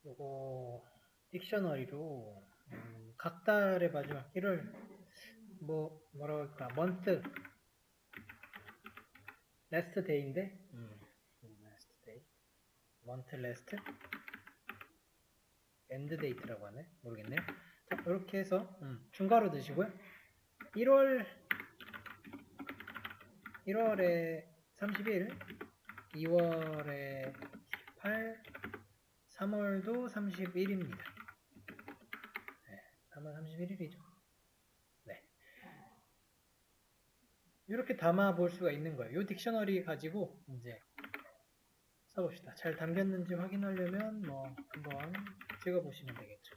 요거 딕셔너리로 각 달의 마지막 1월 뭐라고 할까 month last day인데 last day month last end date라고 하네 모르겠네요. 자 이렇게 해서 중괄호 넣으시고요. 1월에 31, 2월에 18, 3월도 31입니다. 네, 3월 31일이죠. 네. 이렇게 담아 볼 수가 있는 거예요. 이 딕셔너리 가지고 이제 써봅시다. 잘 담겼는지 확인하려면 뭐 한번 찍어보시면 되겠죠.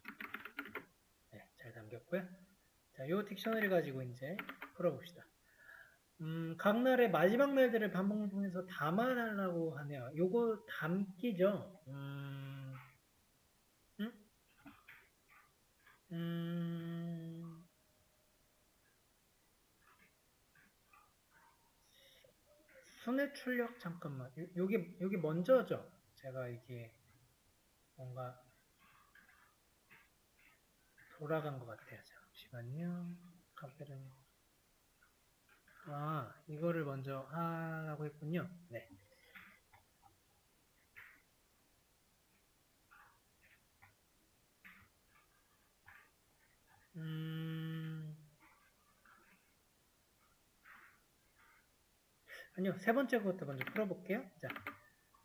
네, 잘 담겼고요. 자, 이 딕셔너리 가지고 이제 풀어봅시다. 각 날의 마지막 날들을 반복해서 담아달라고 하네요. 요거 담기죠? 순회 출력 잠깐만. 요게 먼저죠. 제가 이게 뭔가 돌아간 것 같아요. 잠시만요. 카페는 이거를 먼저 하라고 했군요. 네. 아니요. 세 번째 것부터 먼저 풀어볼게요. 자,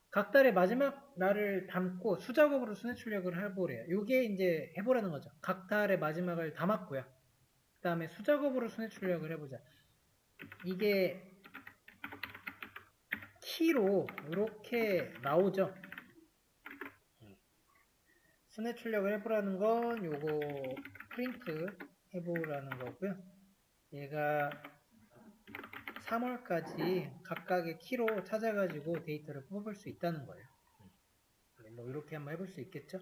각 달의 마지막 날을 담고 수작업으로 순회 출력을 해보래요. 요게 이제 해보라는 거죠. 각 달의 마지막을 담았고요. 그 다음에 수작업으로 순회 출력을 해보자. 이게 키로 이렇게 나오죠. 순회 출력을 해보라는 건 요거 프린트 해보라는 거고요. 얘가 3월까지 각각의 키로 찾아가지고 데이터를 뽑을 수 있다는 거예요. 뭐 이렇게 한번 해볼 수 있겠죠?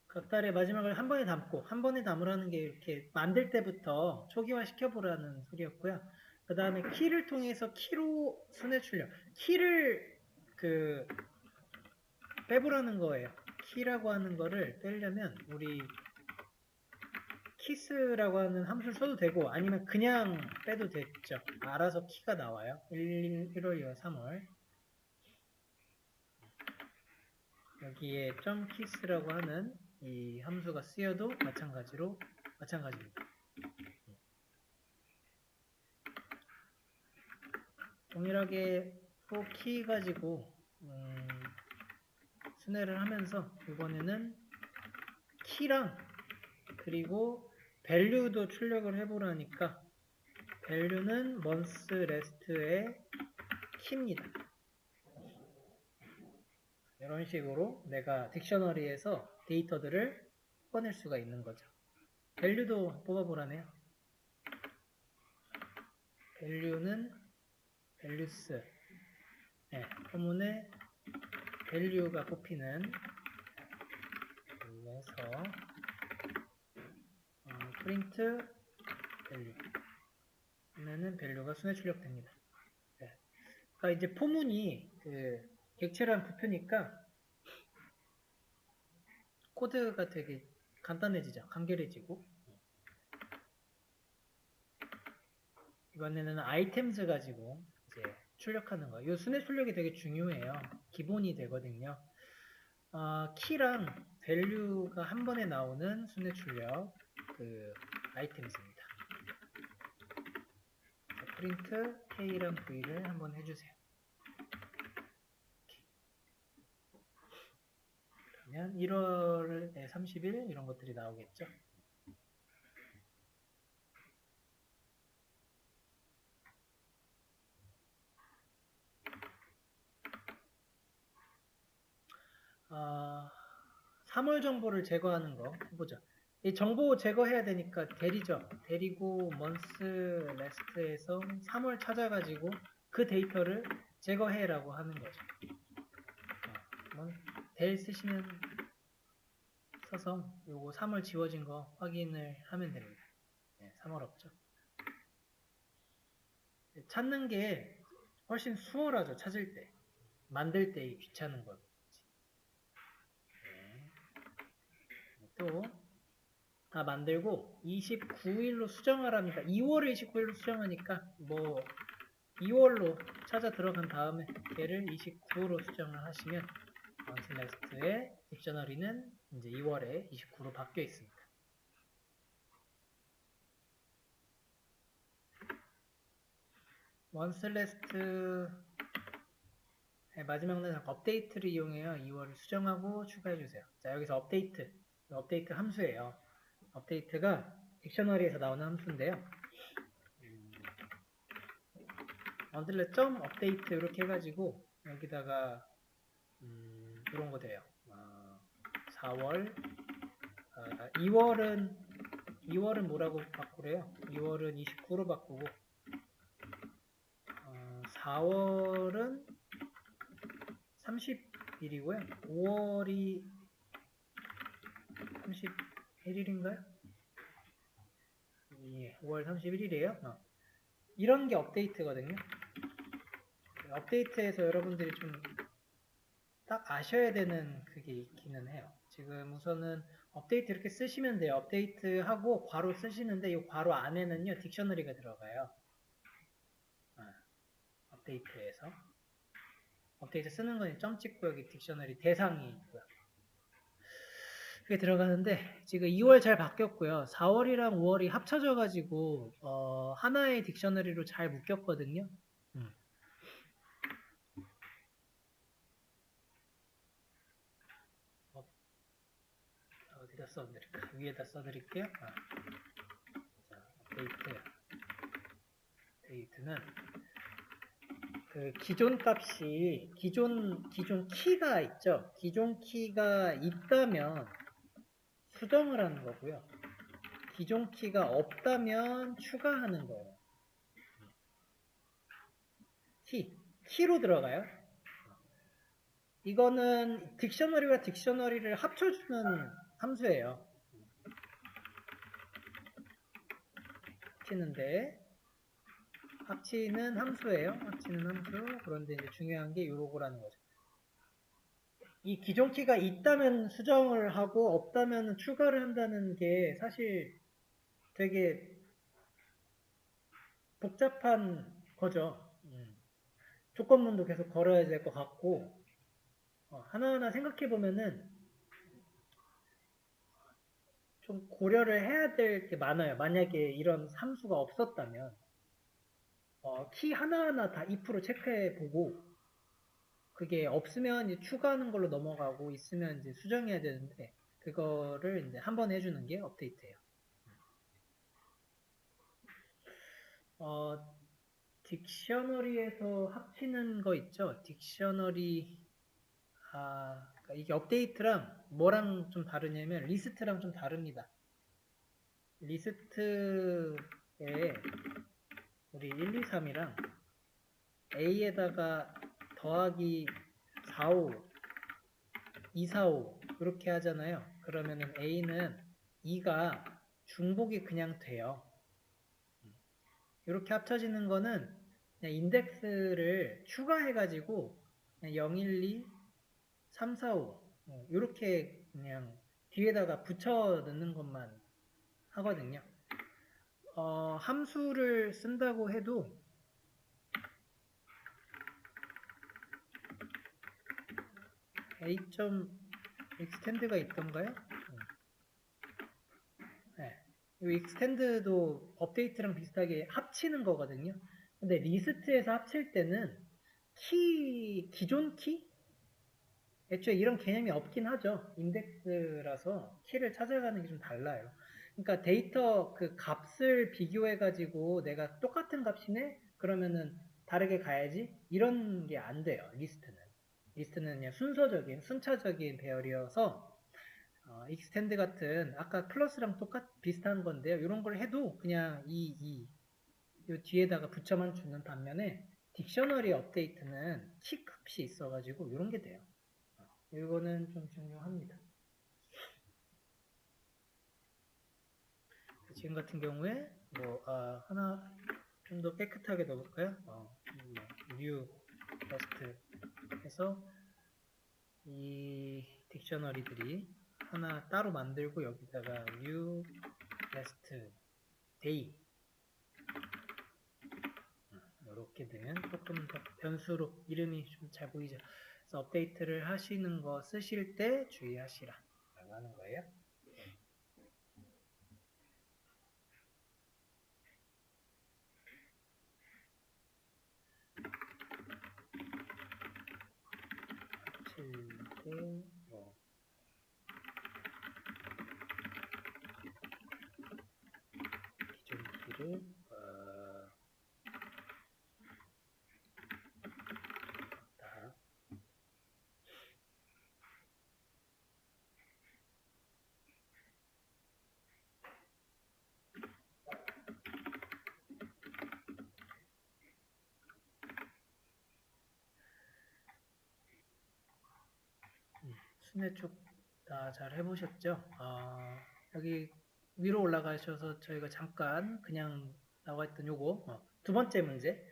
각 달의 마지막을 한 번에 담고 한 번에 담으라는 게 이렇게 만들 때부터 초기화 시켜보라는 소리였고요. 그 다음에 키를 통해서 키로 순회 출력 키를 빼보라는 거예요. 키라고 하는 거를 빼려면 우리 키스라고 하는 함수를 써도 되고 아니면 그냥 빼도 됐죠. 알아서 키가 나와요. 1월, 2월, 3월 여기에 .키스라고 하는 이 함수가 쓰여도 마찬가지입니다. 동일하게 for key 가지고 순회를 하면서 이번에는 키랑 그리고 value도 출력을 해보라니까 value는 month last의 키입니다. 이런 식으로 내가 딕셔너리에서 데이터들을 꺼낼 수가 있는 거죠. value도 뽑아보라네요. value는 values 포문에 value가 뽑히는 그래서 print value 하면은 value가 순회 출력됩니다. 네. 그러니까 이제 포문이 객체랑 부표니까 코드가 되게 간단해지죠. 간결해지고 이번에는 아이템즈 가지고 이제 출력하는 거. 이 순회 출력이 되게 중요해요. 기본이 되거든요. 키랑 value가 한 번에 나오는 순회 출력 아이템즈입니다. 프린트 K랑 V를 한번 해주세요. 그러면 1월에 30일 이런 것들이 나오겠죠. 아, 3월 정보를 제거하는 거 해보자. 이 정보 제거해야 되니까 대리죠. 대리고 month last에서 3월 찾아가지고 그 데이터를 제거해라고 하는 거죠. del 쓰시면 써서 요거 3월 지워진 거 확인을 하면 됩니다. 네, 3월 없죠. 찾는 게 훨씬 수월하죠. 찾을 때. 만들 때 귀찮은 거. 네. 또 다 만들고 29일로 수정을 합니다. 2월을 29일로 수정하니까 뭐 2월로 찾아 들어간 다음에 얘를 29로 수정을 하시면 원슬래스트의 딕셔너리는 이제 2월에 29로 바뀌어 있습니다. 원슬래스트 마지막 날 업데이트를 이용해요. 2월을 수정하고 추가해주세요. 자, 여기서 업데이트 함수예요. 업데이트가 딕셔너리에서 나오는 함수인데요. onSelect.update 이렇게 해가지고 여기다가 이런 거 돼요. 4월 2월은 뭐라고 바꾸래요? 2월은 29로 바꾸고 4월은 30일이고요. 5월이 31일인가요? 예, 5월 31일이에요. 이런 게 업데이트거든요. 업데이트에서 여러분들이 좀 딱 아셔야 되는 그게 있기는 해요. 지금 우선은 업데이트 이렇게 쓰시면 돼요. 업데이트하고 괄호 쓰시는데 이 괄호 안에는요 딕셔너리가 들어가요. 업데이트에서 업데이트 쓰는 건 점 찍고 여기 딕셔너리 대상이 있고요. 그게 들어가는데 지금 2월 잘 바뀌었고요. 4월이랑 5월이 합쳐져 가지고 하나의 딕셔너리로 잘 묶였거든요. 어디다 써드릴까? 위에다 써드릴게요. 자, 업데이트는 그 기존 값이 기존 키가 있죠. 기존 키가 있다면 수정을 하는 거고요. 기존 키가 없다면 추가하는 거예요. 키로 들어가요. 이거는 딕셔너리와 딕셔너리를 합쳐주는 함수예요. 합치는 함수예요. 합치는 함수. 그런데 이제 중요한 게 요거라는 거죠. 이 기존 키가 있다면 수정을 하고 없다면 추가를 한다는 게 사실 되게 복잡한 거죠. 조건문도 계속 걸어야 될 것 같고 하나하나 생각해 보면은 좀 고려를 해야 될 게 많아요. 만약에 이런 함수가 없었다면 키 하나하나 다 if로 체크해 보고 그게 없으면 이제 추가하는 걸로 넘어가고 있으면 이제 수정해야 되는데 그거를 이제 한 번 해주는 게 업데이트예요. 딕셔너리에서 합치는 거 있죠? 딕셔너리 그러니까 이게 업데이트랑 뭐랑 좀 다르냐면 리스트랑 좀 다릅니다. 리스트에 우리 1, 2, 3이랑 A에다가 더하기 4, 5, 2, 4, 5 이렇게 하잖아요. 그러면은 A는 2가 중복이 그냥 돼요. 이렇게 합쳐지는 거는 그냥 인덱스를 추가해가지고 그냥 0, 1, 2, 3, 4, 5 이렇게 그냥 뒤에다가 붙여 넣는 것만 하거든요. 함수를 쓴다고 해도 A.extend가 있던가요? 네. 이 extend도 업데이트랑 비슷하게 합치는 거거든요. 근데 리스트에서 합칠 때는 기존 키? 애초에 이런 개념이 없긴 하죠. 인덱스라서 키를 찾아가는 게 좀 달라요. 그러니까 데이터 그 값을 비교해가지고 내가 똑같은 값이네? 그러면은 다르게 가야지? 이런 게 안 돼요. 리스트는 그냥 순차적인 배열이어서 익스텐드 같은 아까 클래스랑 비슷한 건데요. 이런 걸 해도 그냥 이 뒤에다가 붙여만 주는 반면에 딕셔너리 업데이트는 키 값이 있어가지고 이런 게 돼요. 이거는 좀 중요합니다. 지금 같은 경우에 하나 좀 더 깨끗하게 넣어볼까요? new last 해서 이 딕셔너리들이 하나 따로 만들고 여기다가 new last day 이렇게 되면 조금 더 변수로 이름이 좀 잘 보이죠. 그래서 업데이트를 하시는 거 쓰실 때 주의하시라 라고 하는 거예요. 기존 키를 다 순회 쪽 다 잘 해보셨죠? 여기 위로 올라가셔서 저희가 잠깐 그냥 나와 있던 요거 두 번째 문제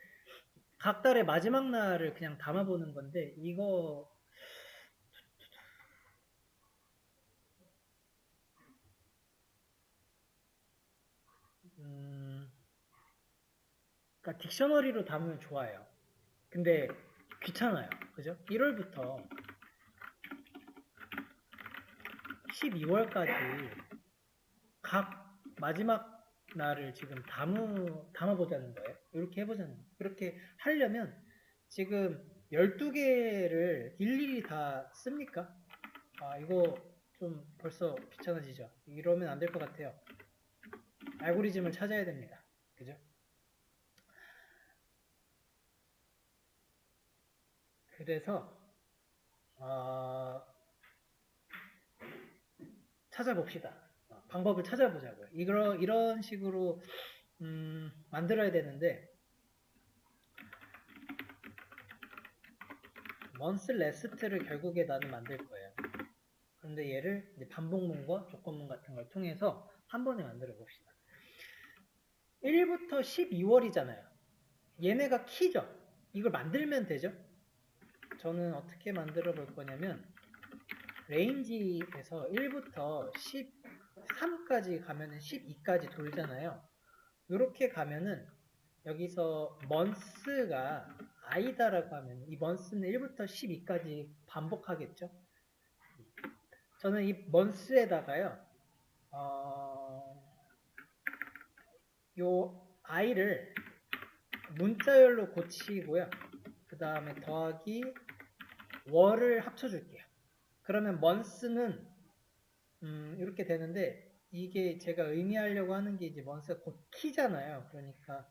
각 달의 마지막 날을 그냥 담아보는 건데 이거 그러니까 딕셔너리로 담으면 좋아요. 근데 귀찮아요. 그죠? 1월부터 12월까지 각 마지막 날을 지금 담아보자는 거예요. 이렇게 해보자는 거예요. 그렇게 하려면 지금 12개를 일일이 다 씁니까? 이거 좀 벌써 귀찮아지죠? 이러면 안 될 것 같아요. 알고리즘을 찾아야 됩니다. 그죠? 그래서 찾아봅시다. 방법을 찾아보자고요. 이런 식으로 만들어야 되는데 month last를 결국에 나는 만들 거예요. 그런데 얘를 이제 반복문과 조건문 같은 걸 통해서 한 번에 만들어 봅시다. 1부터 12월이잖아요. 얘네가 키죠. 이걸 만들면 되죠. 저는 어떻게 만들어 볼 거냐면 레인지에서 1부터 13까지 가면은 12까지 돌잖아요. 이렇게 가면은 여기서 month가 i다라고 하면 이 month는 1부터 12까지 반복하겠죠. 저는 이 month에다가요 요 i를 문자열로 고치고요. 그 다음에 더하기 월을 합쳐줄게요. 그러면 month는 이렇게 되는데 이게 제가 의미하려고 하는 게 이제 month가 곧 키잖아요. 그러니까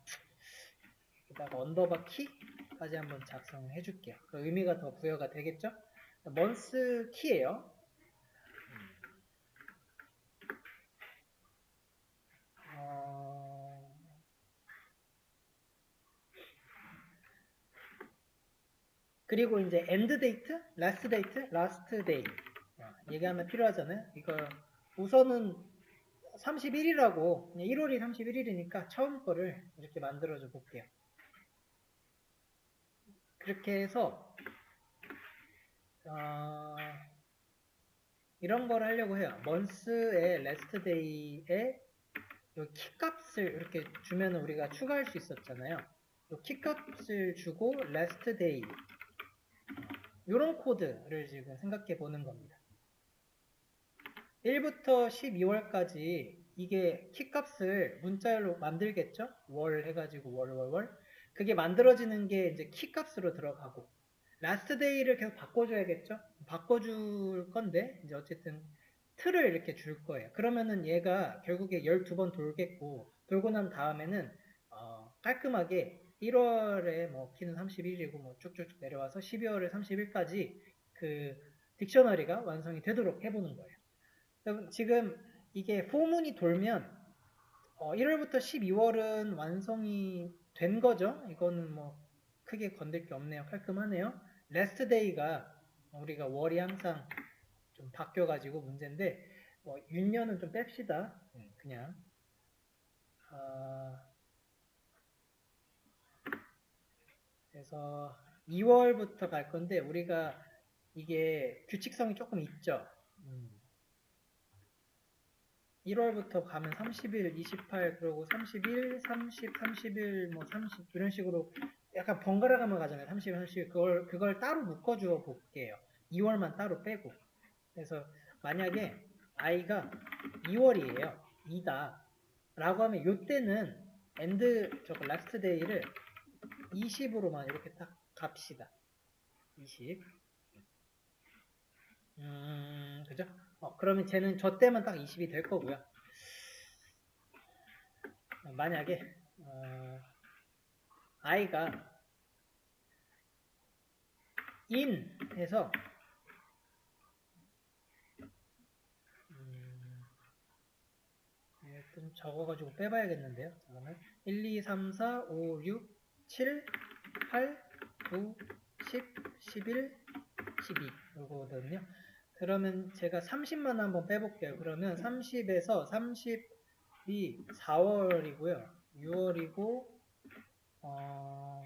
여기다가 언더바 키까지 한번 작성해 줄게요. 그 의미가 더 부여가 되겠죠? month 키예요. 그리고 이제 end date, last date, last day 얘기하면 필요하잖아요. 이거 우선은 31이라고 1월이 31일이니까 처음 거를 이렇게 만들어줘 볼게요. 그렇게 해서 이런 걸 하려고 해요. month의 last day에 요 키값을 이렇게 주면 우리가 추가할 수 있었잖아요. 요 키값을 주고 last day 요런 코드를 지금 생각해 보는 겁니다. 1부터 12월까지 이게 키값을 문자열로 만들겠죠? 월 해가지고 월. 그게 만들어지는 게 이제 키값으로 들어가고 라스트 데이를 계속 바꿔줘야겠죠? 바꿔줄 건데 이제 어쨌든 틀을 이렇게 줄 거예요. 그러면은 얘가 결국에 12번 돌겠고 돌고 난 다음에는 깔끔하게 1월에 뭐 키는 31이고 뭐 쭉쭉 내려와서 12월에 30일까지 그 딕셔너리가 완성이 되도록 해보는 거예요. 지금 이게 포문이 돌면 1월부터 12월은 완성이 된 거죠. 이거는 뭐 크게 건들 게 없네요. 깔끔하네요. 레스트 데이가 우리가 월이 항상 좀 바뀌어가지고 문제인데 윤년은 좀 뺍시다. 그냥 그래서 2월부터 갈 건데 우리가 이게 규칙성이 조금 있죠. 1월부터 가면 30일, 28, 그리고 31, 30, 31, 뭐 30 이런 식으로 약간 번갈아 가면 가잖아요. 30, 30 그걸 따로 묶어주어 볼게요. 2월만 따로 빼고. 그래서 만약에 i가 2월이에요. 2다. 라고 하면 요때는 저거 last day를 20으로만 이렇게 딱 갑시다. 20. 그죠? 그러면 쟤는 저 때만 딱 20이 될 거고요. 만약에 i가 in 해서 좀 적어가지고 빼봐야겠는데요. 잠깐만. 1, 2, 3, 4, 5, 6, 7, 8, 9, 10, 11, 12 이거거든요. 그러면 제가 30만 한번 빼볼게요. 그러면 30에서 30이 4월이고요. 6월이고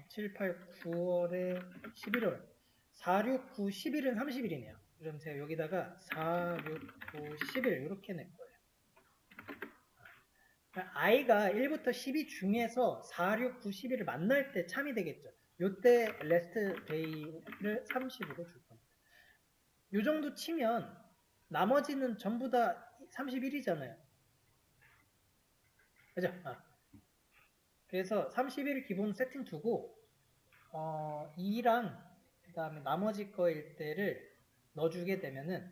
7, 8, 9월에 11월 4, 6, 9, 11은 30일이네요. 그럼 제가 여기다가 4, 6, 9, 11 이렇게 낼 거예요. i가 1부터 12 중에서 4, 6, 9, 11을 만날 때 참이 되겠죠. 요때 last day를 30으로 줄 겁니다. 요 정도 치면 나머지는 전부 다 31이잖아요. 그죠? 그래서 31 기본 세팅 두고 2랑 그 다음에 나머지 거일 때를 넣어주게 되면은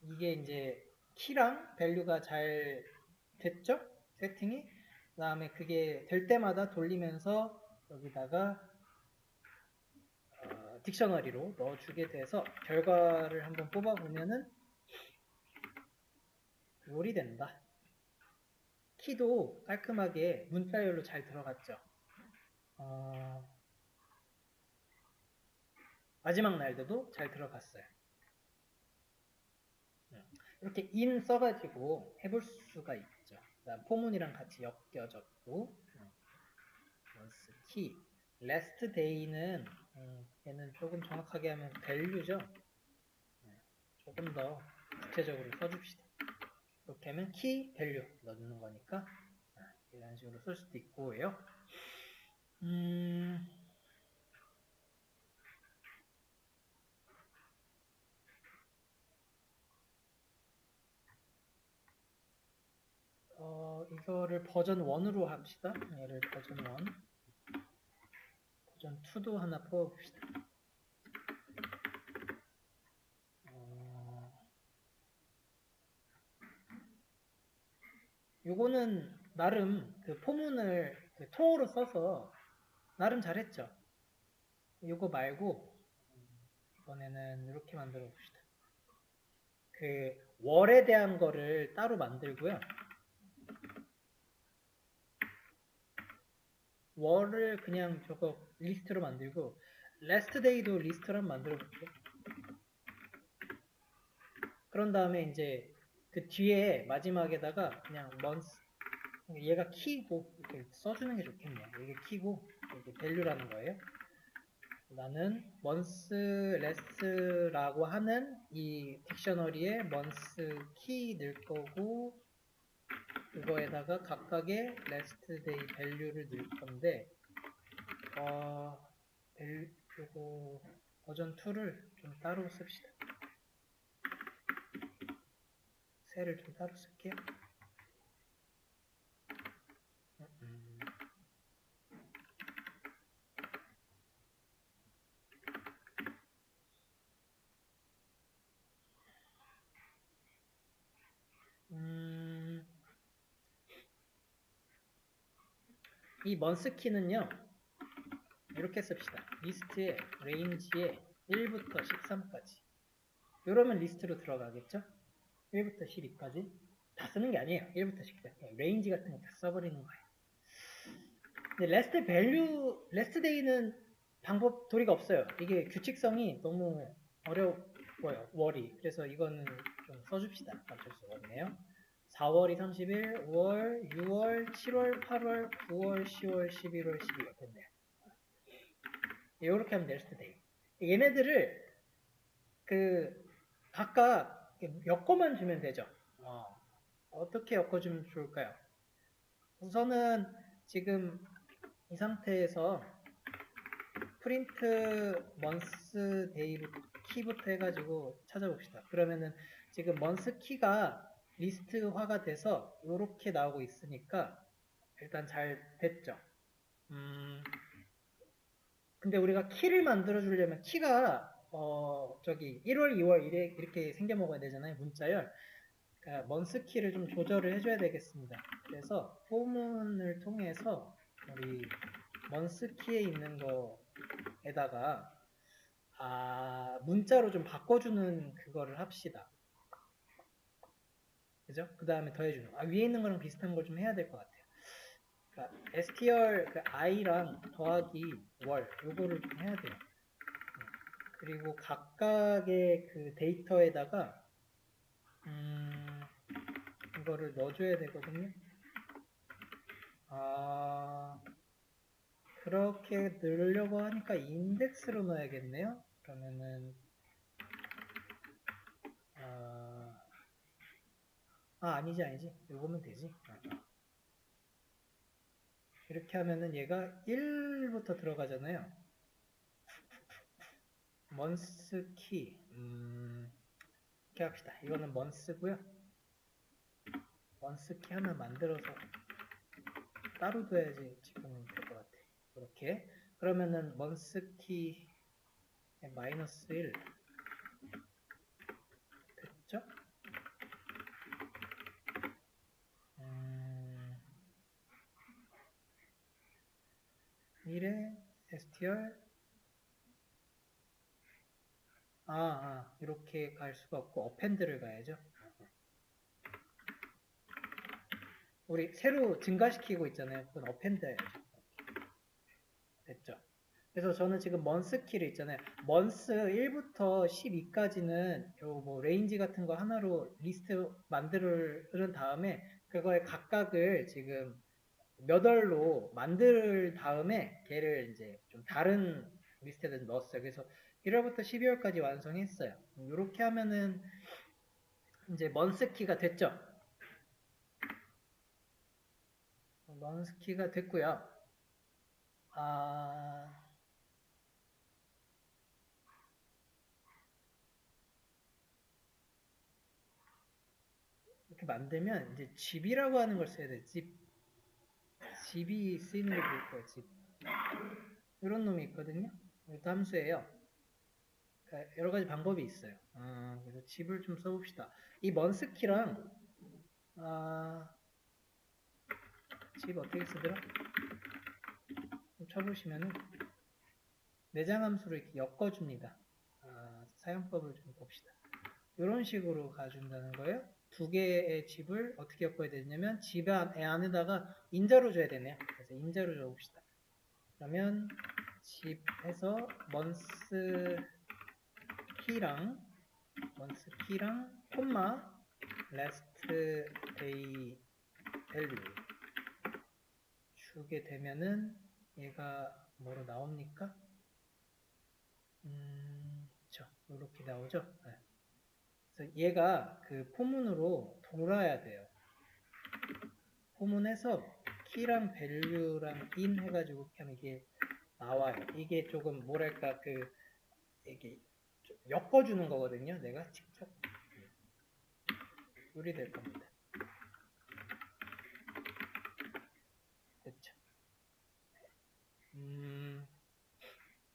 이게 이제 키랑 밸류가 잘 됐죠? 세팅이. 그 다음에 그게 될 때마다 돌리면서 여기다가 딕셔너리로 넣어주게 돼서 결과를 한번 뽑아보면은 요리 된다. 키도 깔끔하게 문자열로 잘 들어갔죠. 마지막 날도 잘 들어갔어요. 이렇게 in 써가지고 해볼 수가 있죠. 그다음 포문이랑 같이 엮여졌고 once key last day는 얘는 조금 정확하게 하면 value죠. 조금 더 구체적으로 써줍시다. 이렇게 하면 key value 넣는 거니까 이런 식으로 쓸 수도 있고요. 이거를 버전 1으로 합시다. 얘를 버전 1. 버전 2도 하나 뽑아봅시다. 요거는 나름 그 포문을 그 통으로 써서 나름 잘했죠. 요거 말고 이번에는 이렇게 만들어 봅시다. 그 월에 대한 거를 따로 만들고요. 월을 그냥 저거 리스트로 만들고 last day도 리스트로 한번 만들어 볼게요. 그런 다음에 이제 그 뒤에 마지막에다가 그냥 month 얘가 키고 이렇게 써주는 게 좋겠네요. 이게 키고 이게 value라는 거예요. 나는 month last라고 하는 이 딕셔너리에 month key 넣을 거고 그거에다가 각각의 last day value를 넣을 건데 그리고 버전 2를 좀 따로 씁시다. 셀을 좀 따로 쓸게요. 이 month key는요 이렇게 씁시다. 리스트에 range에 1부터 13까지 이러면 리스트로 들어가겠죠? 1부터 12까지 다 쓰는 게 아니에요. 1부터 10까지 레인지 같은 거 다 써버리는 거예요. 근데 last day는 방법 도리가 없어요. 이게 규칙성이 너무 어려워요. 월이. 그래서 이거는 좀 써줍시다. 어쩔 수가 없네요. 4월이 30일, 5월, 6월, 7월, 8월, 9월, 10월, 11월, 12월 됐네요. 이렇게 하면 낼 수도 돼요. 얘네들을 각각 엮어만 주면 되죠. 어떻게 엮어주면 좋을까요? 우선은 지금 이 상태에서 프린트 먼스 데이 키부터 해가지고 찾아봅시다. 그러면은 지금 먼스 키가 리스트화가 돼서 이렇게 나오고 있으니까 일단 잘 됐죠. 근데 우리가 키를 만들어 주려면 키가 저기 1월, 2월 이렇게 생겨 먹어야 되잖아요. 문자열. 그러니까 먼스 키를 좀 조절을 해줘야 되겠습니다. 그래서 포문을 통해서 우리 먼스 키에 있는 거에다가 문자로 좀 바꿔주는 그거를 합시다. 그죠? 그 다음에 더해주는 거. 위에 있는 거랑 비슷한 걸 좀 해야 될 것 같아요. 그러니까 str i랑 더하기 월 요거를 좀 해야 돼요. 그리고 각각의 그 데이터에다가 이거를 넣어줘야 되거든요. 그렇게 넣으려고 하니까 인덱스로 넣어야겠네요. 그러면은 아니지 요거면 되지. 이렇게 하면은 얘가 1부터 들어가잖아요. 먼스 키 이렇게 합시다. 이거는 먼스고요. 먼스 키 하나 만들어서 따로 둬야지 지금 될 것 같아. 이렇게 그러면은 먼스 키 마이너스 1 됐죠? 미래 str 이렇게 갈 수가 없고 어펜드를 가야죠. 우리 새로 증가시키고 있잖아요. 그건 어펜드 해야죠. 됐죠? 그래서 저는 지금 먼스 키를 있잖아요. 먼스 1부터 12까지는 뭐 레인지 같은 거 하나로 리스트 만드는 다음에 그거의 각각을 지금 몇 월로 만들 다음에 걔를 이제 좀 다른 리스트에 넣었어요. 그래서 1월부터 12월까지 완성했어요. 이렇게 하면은 이제 먼스 키가 됐죠. 먼스 키가 됐고요. 이렇게 만들면 이제 집이라고 하는 걸 써야 돼. 집이 쓰이는 게 좋을 거예요. 집. 이런 놈이 있거든요. 이것도 함수예요. 그러니까 여러 가지 방법이 있어요. 그래서 집을 좀 써봅시다. 이 먼스키랑 집 어떻게 쓰더라? 좀 쳐보시면은 내장 함수로 이렇게 엮어줍니다. 사용법을 좀 봅시다. 이런 식으로 가준다는 거예요. 두 개의 집을 어떻게 엮어야 되냐면 집 안에다가 인자로 줘야 되네요. 그래서 인자로 줘봅시다. 그러면 집 해서 먼스 키랑 콤마 last day value 주게 되면은 얘가 뭐로 나옵니까? 그쵸. 이렇게 나오죠. 네. 그래서 얘가 그 포문으로 돌아야 돼요. 포문에서 키랑 밸류랑 in 해가지고 이렇게 하면 이게 나와요. 이게 조금 뭐랄까 이게 좀 엮어주는 거거든요. 내가 직접 요리 될 겁니다. 됐죠.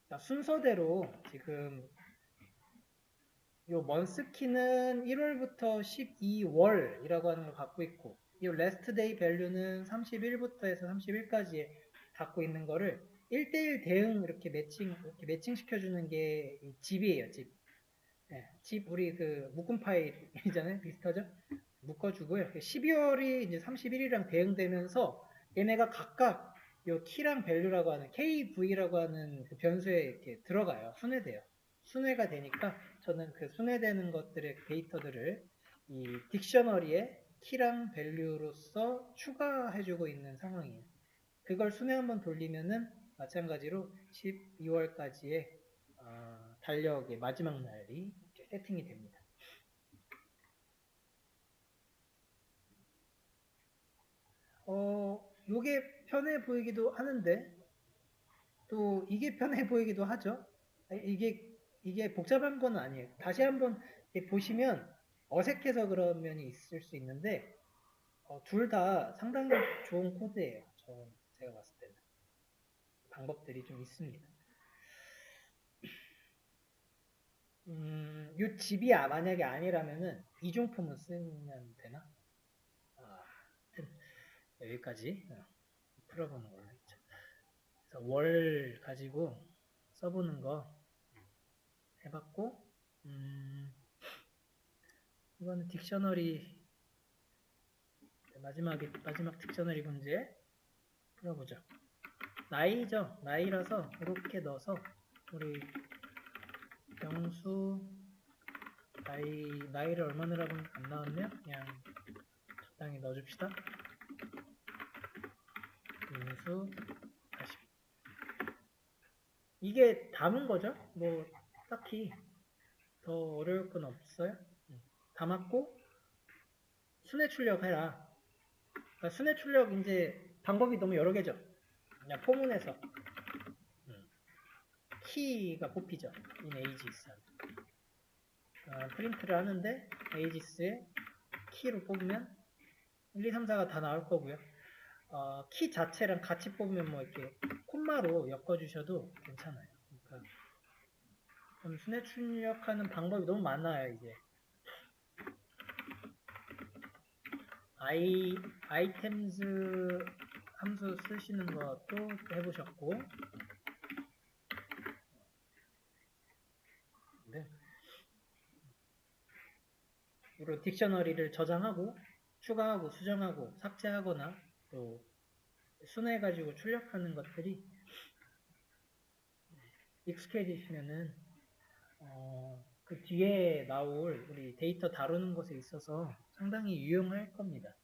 자, 순서대로 지금 요 먼스키는 1월부터 12월이라고 하는 걸 갖고 있고 이 레스트 데이 밸류는 31부터 해서 31까지 갖고 있는 거를 1대1 대응 이렇게 매칭 시켜주는 게 집이에요. 집. 네, 집 우리 그 묶음 파일이잖아요. 비슷하죠? 묶어주고요. 12월이 이제 31이랑 대응되면서 얘네가 각각 요 키랑 밸류라고 하는 KV라고 하는 그 변수에 이렇게 들어가요. 순회돼요. 순회가 되니까 저는 그 순회되는 것들의 데이터들을 이 딕셔너리에 키랑 밸류로서 추가해주고 있는 상황이에요. 그걸 순회 한번 돌리면은 마찬가지로 12월까지의 달력의 마지막 날이 이렇게 세팅이 됩니다. 요게 편해 보이기도 하는데 또 이게 편해 보이기도 하죠. 이게 복잡한 건 아니에요. 다시 한번 보시면 어색해서 그런 면이 있을 수 있는데 둘 다 상당히 좋은 코드예요. 제가 봤을 때는 방법들이 좀 있습니다. 이 집이 만약에 아니라면은 이중품을 쓰면 되나? 하여튼 여기까지 풀어보는 걸로 했죠. 그래서 월 가지고 써보는 거 해봤고, 이거는 딕셔너리 마지막 딕셔너리 문제 풀어보죠. 나이죠. 나이라서 이렇게 넣어서 우리 병수 나이를 얼마 넣으라고 안 나왔네요. 그냥 적당히 넣어줍시다. 인수 40. 이게 담은 거죠. 뭐 딱히 더 어려울 건 없어요. 담았고 순회 출력해라. 그러니까 순회 출력 이제 방법이 너무 여러 개죠. 그냥 포문에서 키가 뽑히죠. in ages 프린트를 하는데 ages에 키로 뽑으면 1, 2, 3, 4가 다 나올 거고요. 키 자체랑 같이 뽑으면 뭐 이렇게 콤마로 엮어주셔도 괜찮아요. 그러니까 순회 출력하는 방법이 너무 많아요. 이제 아이템즈 함수 쓰시는 것도 해보셨고, 네. 그리고 딕셔너리를 저장하고 추가하고 수정하고 삭제하거나 또 순회해가지고 출력하는 것들이 익숙해지시면은 그 뒤에 나올 우리 데이터 다루는 것에 있어서 상당히 유용할 겁니다.